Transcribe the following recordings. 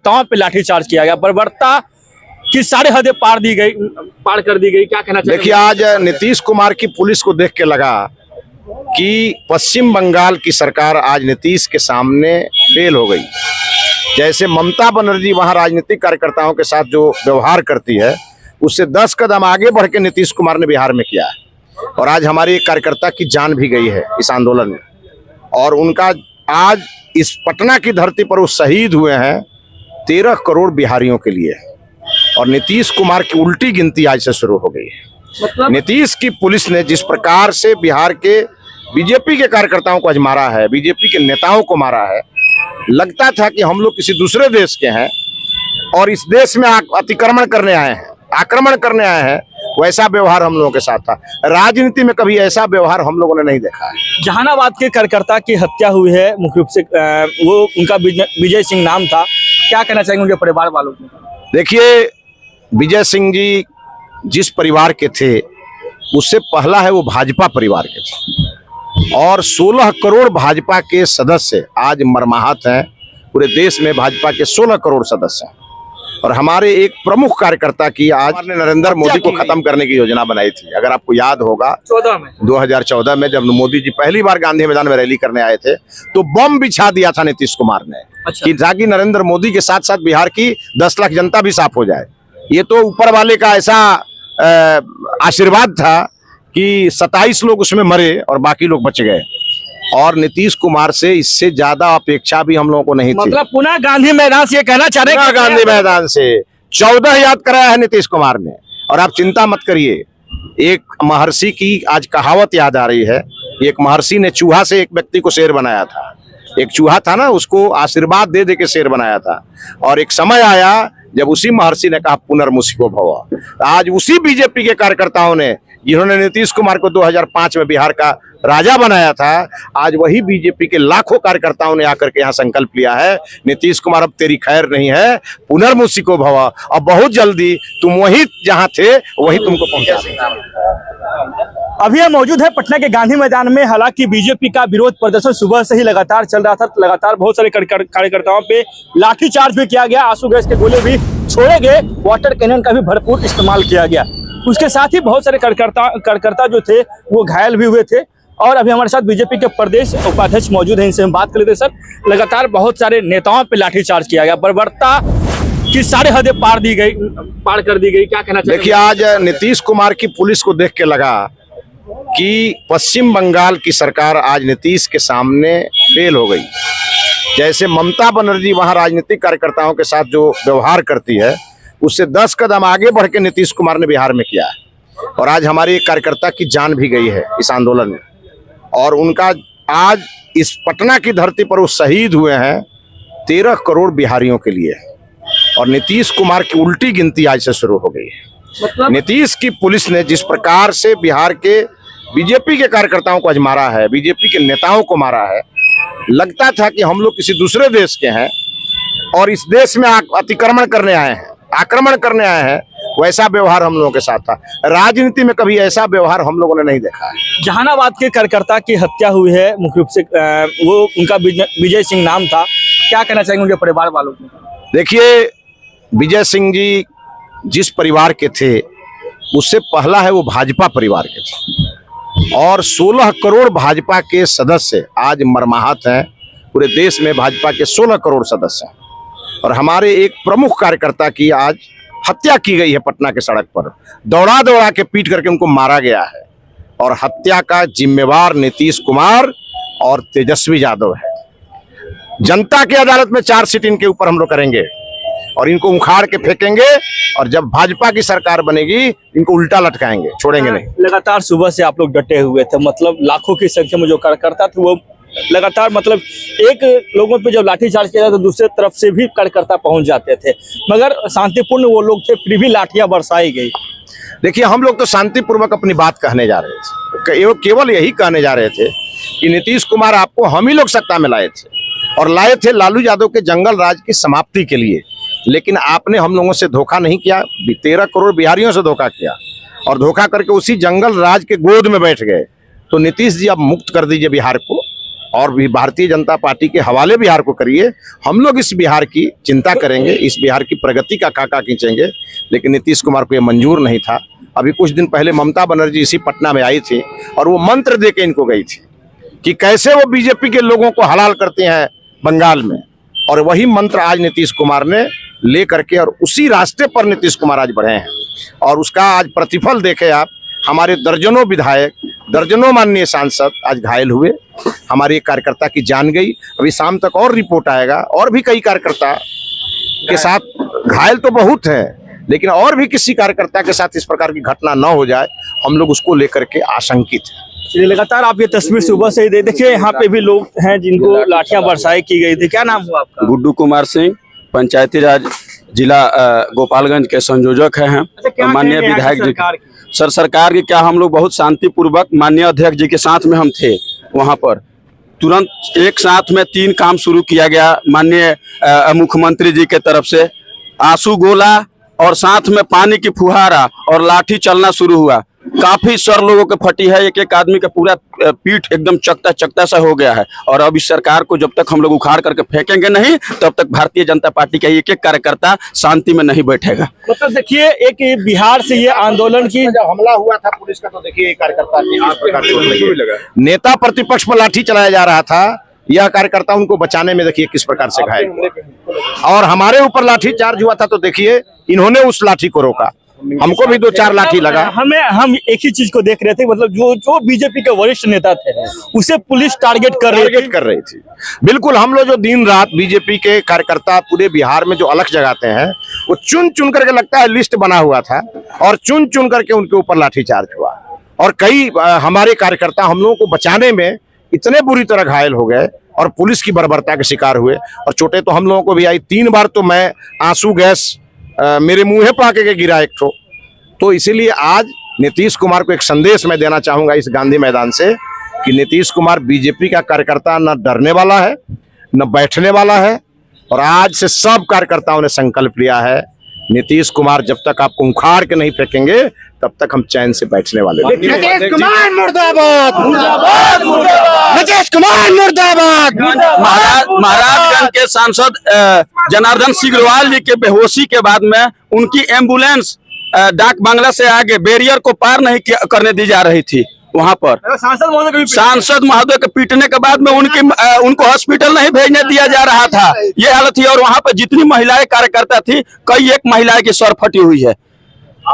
नेताओं पे लाठीचार्ज किया गया, बर्बरता की सारी हदें पार कर दी गई। क्या कहना चाहिए? देखिए, आज नीतीश कुमार की पुलिस को देख के लगा कि पश्चिम बंगाल की सरकार आज नीतीश के सामने फेल हो गई। जैसे ममता बनर्जी वहां राजनीतिक कार्यकर्ताओं के साथ जो व्यवहार करती है, उससे 10 कदम आगे बढ़ के नीतीश कुमार ने बिहार में किया है। और आज हमारी एक कार्यकर्ता की जान भी गई है इस आंदोलन में, और उनका आज इस पटना की धरती पर वो शहीद हुए हैं 13 करोड़ बिहारियों के लिए। और नीतीश कुमार की उल्टी गिनती आज से शुरू हो गई है। नीतीश की पुलिस ने जिस प्रकार से बिहार के बीजेपी के कार्यकर्ताओं को आज मारा है, बीजेपी के नेताओं को मारा है, लगता था कि हम लोग किसी दूसरे देश के हैं और इस देश में अतिक्रमण करने आए हैं, आक्रमण करने आए हैं। वैसा व्यवहार हम लोगों के साथ था। राजनीति में कभी ऐसा व्यवहार हम लोगों ने नहीं देखा है। जहानाबाद के कार्यकर्ता की हत्या हुई है, मुख्य रूप से वो उनका विजय सिंह नाम था। क्या कहना चाहेंगे उनके परिवार वालों को? देखिए, विजय सिंह जी जिस परिवार के थे, उससे पहला है वो भाजपा परिवार के थे, और 16 करोड़ भाजपा के सदस्य आज मरमाहत हैं। पूरे देश में भाजपा के 16 करोड़ सदस्य हैं। और हमारे एक प्रमुख कार्यकर्ता की आज नरेंद्र मोदी को खत्म करने की योजना बनाई थी। अगर आपको याद होगा 2014 में जब मोदी जी पहली बार गांधी मैदान में रैली करने आए थे, तो बम बिछा दिया था नीतीश कुमार ने। कि ताकि नरेंद्र मोदी के साथ साथ बिहार की 10 लाख जनता भी साफ हो जाए। ये तो ऊपर वाले का ऐसा आशीर्वाद था कि 27 लोग उसमें मरे और बाकी लोग बच गए। और नीतीश कुमार से इससे ज्यादा अपेक्षा भी हम लोगों को नहीं थी। मतलब पुनः गांधी मैदान से ये कहना चाह रहे हैं? गांधी मैदान से 14 याद कराया है नीतीश कुमार ने। और आप चिंता मत करिए, एक महर्षि की आज कहावत याद आ रही है। एक महर्षि ने चूहा से एक व्यक्ति को शेर बनाया था। एक चूहा था ना, उसको आशीर्वाद दे दे के शेर बनाया था। और एक समय आया जब उसी महर्षि ने कहा पुनर्मुसिको भव। आज उसी बीजेपी के कार्यकर्ताओं ने, जिन्होंने नीतीश कुमार को 2005 में बिहार का राजा बनाया था, आज वही बीजेपी के लाखों कार्यकर्ताओं ने आकर के यहाँ संकल्प लिया है, नीतीश कुमार अब तेरी खैर नहीं है, पुनर्मुसिको भव। अब बहुत जल्दी तुम वही जहाँ थे वही तुमको पहुंचा देंगे। अभी हम मौजूद है पटना के गांधी मैदान में। हालांकि बीजेपी का विरोध प्रदर्शन सुबह से ही लगातार चल रहा था। लगातार बहुत सारे कार्यकर्ताओं पे लाठीचार्ज भी किया गया, आंसू गैस के गोले भी छोड़े गए, वाटर कैनन का भी भरपूर इस्तेमाल किया गया। उसके साथ ही बहुत सारे कार्यकर्ता जो थे वो घायल भी हुए थे। और अभी हमारे साथ बीजेपी के प्रदेश उपाध्यक्ष मौजूद हैं, इनसे हम बात कर लेते हैं। सर, लगातार बहुत सारे नेताओं पे लाठीचार्ज किया गया, बर्बरता की सारी हदें पार कर दी गई। क्या कहना चाहिए? देखिए, आज नीतीश कुमार की पुलिस को देख के लगा कि पश्चिम बंगाल की सरकार आज नीतीश के सामने फेल हो गई। जैसे ममता बनर्जी वहां राजनीतिक कार्यकर्ताओं के साथ जो व्यवहार करती है, उससे 10 कदम आगे बढ़ के नीतीश कुमार ने बिहार में किया है। और आज हमारी एक कार्यकर्ता की जान भी गई है इस आंदोलन में। और उनका आज इस पटना की धरती पर वो शहीद हुए हैं 13 करोड़ बिहारियों के लिए। और नीतीश कुमार की उल्टी गिनती आज से शुरू हो गई है। नीतीश की पुलिस ने जिस प्रकार से बिहार के बीजेपी के कार्यकर्ताओं को आज मारा है, बीजेपी के नेताओं को मारा है, लगता था कि हम लोग किसी दूसरे देश के हैं और इस देश में अतिक्रमण करने आए हैं, आक्रमण करने आए हैं। वैसा व्यवहार हम लोगों के साथ था। राजनीति में कभी ऐसा व्यवहार हम लोगों ने नहीं देखा है। जहानाबाद के कार्यकर्ता की हत्या हुई है, मुख्य रूप से वो उनका विजय सिंह नाम था। क्या कहना चाहेंगे उनके परिवार वालों को? देखिए, विजय सिंह जी जिस परिवार के थे, उससे पहला है वो भाजपा परिवार के थे, और 16 करोड़ भाजपा के सदस्य आज मरमाहत हैं। पूरे देश में भाजपा के 16 करोड़ सदस्य हैं। और हमारे एक प्रमुख कार्यकर्ता की आज हत्या की गई है पटना के सड़क पर। दौड़ा दौड़ा के पीट करके उनको मारा गया है। और हत्या का जिम्मेवार नीतीश कुमार और तेजस्वी यादव है। जनता की अदालत में चार्जशीट इनके ऊपर हम लोग करेंगे और इनको उखाड़ के फेंकेंगे। और जब भाजपा की सरकार बनेगी, इनको उल्टा लटकाएंगे, छोड़ेंगे नहीं। लगातार सुबह से आप लोग डटे हुए थे, मतलब लाखों की संख्या में जो कार्यकर्ता थे वो लगातार, मतलब एक लोगों पे जब लाठीचार्ज किया तो दूसरे तरफ से भी कार्यकर्ता पहुंच जाते थे, मगर शांतिपूर्ण वो लोग थे, फिर भी लाठियां बरसाई गई। देखिए, हम लोग तो शांतिपूर्वक अपनी बात कहने जा रहे थे। केवल यही कहने जा रहे थे कि नीतीश कुमार आपको हम ही लोग सत्ता में लाए थे, और लाए थे लालू यादव के जंगल राज की समाप्ति के लिए। लेकिन आपने हम लोगों से धोखा नहीं किया, 13 करोड़ बिहारियों से धोखा किया, और धोखा करके उसी जंगल राज के गोद में बैठ गए। तो नीतीश जी, अब मुक्त कर दीजिए बिहार को, और भी भारतीय जनता पार्टी के हवाले बिहार को करिए। हम लोग इस बिहार की चिंता करेंगे, इस बिहार की प्रगति का खाका खींचेंगे। लेकिन नीतीश कुमार को ये मंजूर नहीं था। अभी कुछ दिन पहले ममता बनर्जी इसी पटना में आई थी और वो मंत्र दे के इनको गई थी कि कैसे वो बीजेपी के लोगों को हलाल करते हैं बंगाल में, और वही मंत्र आज नीतीश कुमार ने ले करके और उसी रास्ते पर नीतीश कुमार आज बढ़े हैं। और उसका आज प्रतिफल देखे आप, हमारे दर्जनों विधायक, दर्जनों माननीय सांसद आज घायल हुए। हमारी एक कार्यकर्ता की जान गई। अभी शाम तक और रिपोर्ट आएगा, और भी कई कार्यकर्ता के साथ घायल तो बहुत है, लेकिन और भी किसी कार्यकर्ता के साथ इस प्रकार की घटना न हो जाए, हम लोग उसको लेकर के आशंकित हैं। चलिए, लगातार आप ये तस्वीर सुबह से ही देखिए, यहाँ पे भी लोग हैं जिनको लाठियां बरसाई की गई थी। क्या नाम हुआ आपका? गुड्डू कुमार सिंह, पंचायती राज जिला गोपालगंज के संयोजक हैं। माननीय विधायक जी, सर सरकार की क्या, हम लोग बहुत शांतिपूर्वक माननीय अध्यक्ष जी के साथ में हम थे वहां पर। तुरंत एक साथ में 3 काम शुरू किया गया माननीय मुख्यमंत्री जी के तरफ से। आंसू गोला और साथ में पानी की फुहारा और लाठी चलना शुरू हुआ। काफी सर लोगों के फटी है, एक एक आदमी का पूरा पीठ एकदम चकता चकता सा हो गया है। और अब इस सरकार को जब तक हम लोग उखाड़ करके फेंकेंगे नहीं, तब तक भारतीय जनता पार्टी का एक एक कार्यकर्ता शांति में नहीं बैठेगा। मतलब देखिए, एक बिहार से ये आंदोलन की जब हमला हुआ था पुलिस का, तो देखिए कार्यकर्ता नेता प्रतिपक्ष पर लाठी चलाया जा रहा था, यह कार्यकर्ता उनको बचाने में देखिए किस प्रकार से घायल, और हमारे ऊपर लाठी चार्ज हुआ था, तो देखिए इन्होंने उस लाठी को रोका। हमको भी 2-4 लाठी लगा। हम एक ही चीज को देख रहे थे, मतलब जो बीजेपी के वरिष्ठ नेता थे उसे पुलिस टारगेट कर रही थी। बिल्कुल, हम लोग जो दिन रात बीजेपी के कार्यकर्ता पूरे बिहार में जो अलख जगाते हैं, वो चुन चुन करके, लगता है लिस्ट बना हुआ था, और चुन चुन करके उनके ऊपर लाठीचार्ज हुआ। और कई हमारे कार्यकर्ता हम लोगों को बचाने में इतने बुरी तरह घायल हो गए और पुलिस की बर्बरता के शिकार हुए, और चोटें तो हम लोगों को भी आई। 3 बार तो मैं आंसू गैस मेरे मुंह पे आके गिरा एक ठो। तो इसीलिए आज नीतीश कुमार को एक संदेश मैं देना चाहूंगा इस गांधी मैदान से, कि नीतीश कुमार बीजेपी का कार्यकर्ता न डरने वाला है, न बैठने वाला है। और आज से सब कार्यकर्ताओं ने संकल्प लिया है, नीतीश कुमार जब तक आपको उखाड़ के नहीं फेंकेंगे, तब तक हम चैन से बैठने वाले नहीं। नीतीश कुमार मुर्दाबाद, मुर्दाबाद, मुर्दाबाद, नीतीश कुमार मुर्दाबाद। महाराजगंज के सांसद जनार्दन सिग्रीवाल जी के बेहोशी के बाद में उनकी एम्बुलेंस डाक बांग्ला से आगे बैरियर को पार नहीं करने दी जा रही थी। वहां पर सांसद महोदय के पीटने के बाद में उनको हॉस्पिटल नहीं भेजने दिया जा रहा था, ये हालत थी। और वहां पर जितनी महिलाएं कार्यकर्ता थी, कई एक महिला की सर फटी हुई है।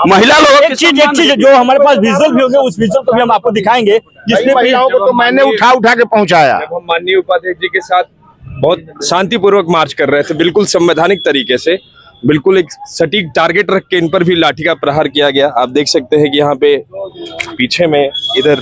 महिला लोग एक चीज जो हमारे पास विजुअल भी होंगे, उस विजुअल को भी हम आपको दिखाएंगे, जिसमें महिलाओं को तो मैंने उठा के पहुंचाया। हम माननीय उपाध्यक्ष जी के साथ बहुत शांतिपूर्वक मार्च कर रहे थे, बिल्कुल संवैधानिक तरीके से, बिल्कुल एक सटीक टारगेट रख के इन पर भी लाठी का प्रहार किया गया। आप देख सकते हैं कि यहाँ पे पीछे में इधर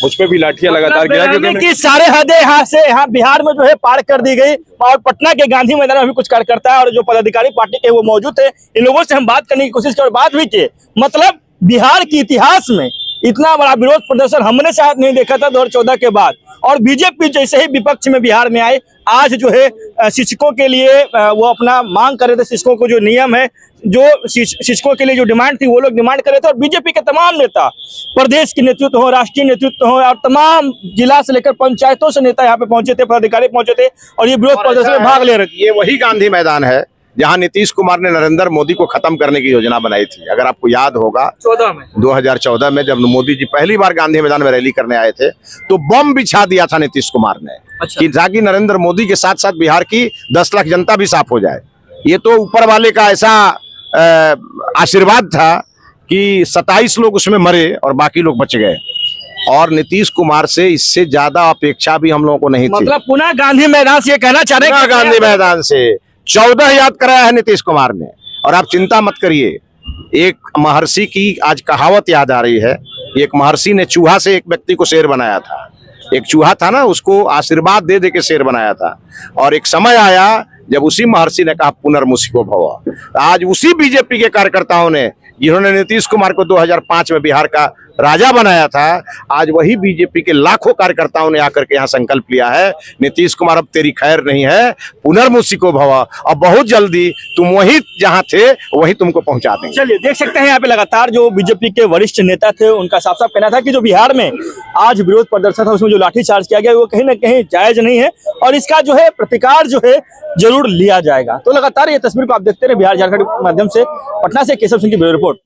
मुझ पे भी लाठियां लगातार गिरा, क्योंकि सारे हदें यहाँ बिहार में जो है पार कर दी गई। और पटना के गांधी मैदान में भी कुछ कार्यकर्ता है और जो पदाधिकारी पार्टी के वो मौजूद थे। इन लोगों से हम बात करने की कोशिश की और बात भी की। मतलब बिहार के इतिहास में इतना बड़ा विरोध प्रदर्शन हमने शायद नहीं देखा था 2014 के बाद। और बीजेपी जैसे ही विपक्ष में बिहार में आए, आज जो है शिक्षकों के लिए वो अपना मांग कर रहे थे। शिक्षकों को जो नियम है, जो शिक्षकों के लिए जो डिमांड थी, वो लोग डिमांड कर रहे थे। और बीजेपी के तमाम नेता, प्रदेश के नेतृत्व हो, राष्ट्रीय नेतृत्व हो, और तमाम जिला से लेकर पंचायतों से नेता यहाँ पे पहुंचे थे, पदाधिकारी पहुंचे थे और ये विरोध प्रदर्शन में भाग ले रहे थे। ये वही गांधी मैदान है जहां नीतीश कुमार ने नरेंद्र मोदी को खत्म करने की योजना बनाई थी। अगर आपको याद होगा 2014 में जब मोदी जी पहली बार गांधी मैदान में रैली करने आए थे, तो बम बिछा दिया था नीतीश कुमार ने। कि ताकि नरेंद्र मोदी के साथ साथ बिहार की 10 लाख जनता भी साफ हो जाए। ये तो ऊपर वाले का ऐसा आशीर्वाद था कि 27 लोग उसमें मरे और बाकी लोग बच गए। और नीतीश कुमार से इससे ज्यादा अपेक्षा भी हम लोगों को नहीं थी। मतलब पुनः गांधी मैदान से ये कहना चाह रहे हैं, गांधी मैदान से 14 याद कराया है नीतीश कुमार ने। और आप चिंता मत करिए, एक महर्षि की आज कहावत याद आ रही है। एक महर्षि ने चूहा से एक व्यक्ति को शेर बनाया था। एक चूहा था ना, उसको आशीर्वाद दे दे के शेर बनाया था। और एक समय आया जब उसी महर्षि ने कहा पुनर्मुसिको भव। आज उसी बीजेपी के कार्यकर्ताओं ने, जिन्होंने नीतीश कुमार को 2005 में बिहार का राजा बनाया था, आज वही बीजेपी के लाखों कार्यकर्ताओं ने आकर के यहाँ संकल्प लिया है, नीतीश कुमार अब तेरी खैर नहीं है, पुनर्मुसी को भवा, अब बहुत जल्दी तुम वहीं जहाँ थे वहीं तुमको पहुंचा देंगे। चलिए देख सकते हैं यहाँ पे लगातार जो बीजेपी के वरिष्ठ नेता थे उनका साफ साफ कहना था कि जो बिहार में आज विरोध प्रदर्शन था उसमें जो लाठीचार्ज किया गया वो कहीं ना कहीं जायज नहीं है और इसका जो है प्रतिकार जो है जरूर लिया जाएगा। तो लगातार ये तस्वीर को आप देखते रहे बिहार झारखंड के माध्यम से। पटना से केशव सिंह की ब्यूरो रिपोर्ट।